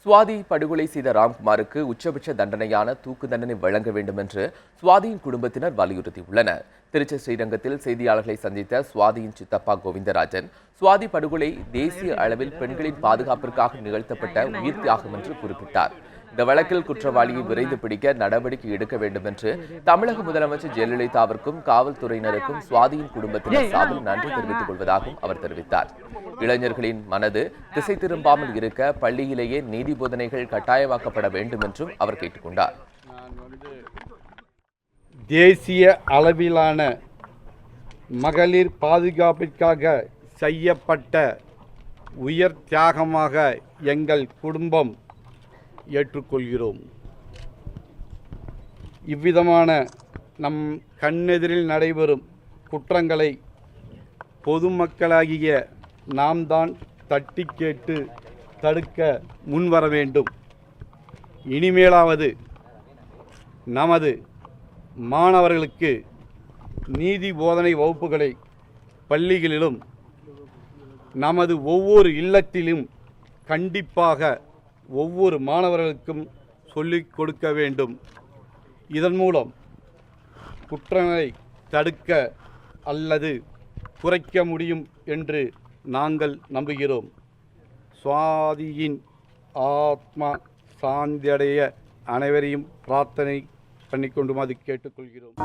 சுவாதி படுகொலை செய்த ராம்குமாருக்கு உச்சபட்ச தண்டனையான தூக்கு தண்டனை வழங்க வேண்டும் என்று சுவாதியின் குடும்பத்தினர் வலியுறுத்தியுள்ளனர். திருச்சி ஸ்ரீரங்கத்தில் செய்தியாளர்களை சந்தித்த சுவாதியின் சித்தப்பா கோவிந்தராஜன், சுவாதி படுகொலை தேசிய அளவில் பெண்களின் பாதுகாப்பிற்காக நிகழ்த்தப்பட்ட உயிர் தியாகம் என்று குறிப்பிட்டார். இந்த வழக்கில் குற்றவாளியை விரைந்து பிடிக்க நடவடிக்கை எடுக்க வேண்டும் என்று தமிழக முதலமைச்சர் ஜெயலலிதாவிற்கும் காவல்துறையினருக்கும் சுவாதியின் குடும்பத்தினர் சார்பில் நன்றி தெரிவித்துக் கொள்வதாகவும் அவர் தெரிவித்தார். இளைஞர்களின் மனது திசை திரும்பாமல் இருக்க பள்ளியிலேயே நீதி போதனைகள் கட்டாயமாக்கப்பட வேண்டும் என்றும் அவர் கேட்டுக்கொண்டார். தேசிய அளவிலான மகளிர் பாதுகாப்பிற்காக செய்யப்பட்ட உயர் தியாகமாக எங்கள் குடும்பம் ஏற்றுக்கொள்கிறோம். இவ்விதமான நம் கண்ணெதிரில் நடைபெறும் குற்றங்களை பொதுமக்களாகிய நாம் தான் தட்டி கேட்டு தடுக்க முன்வர வேண்டும். இனிமேலாவது நமது மாணவர்களுக்கு நீதி போதனை வகுப்புகளை பள்ளிகளிலும் நமது ஒவ்வொரு இல்லத்திலும் கண்டிப்பாக ஒவ்வொரு மாணவர்களுக்கும் சொல்லிக் கொடுக்க வேண்டும். இதன் மூலம் குற்றங்களை தடுக்க அல்லது குறைக்க முடியும் என்று நாங்கள் நம்புகிறோம். சுவாதியின் ஆத்மா சாந்தியடைய அனைவரையும் பிரார்த்தனை பண்ணிக்கொண்டுமாறு கேட்டுக்கொள்கிறோம்.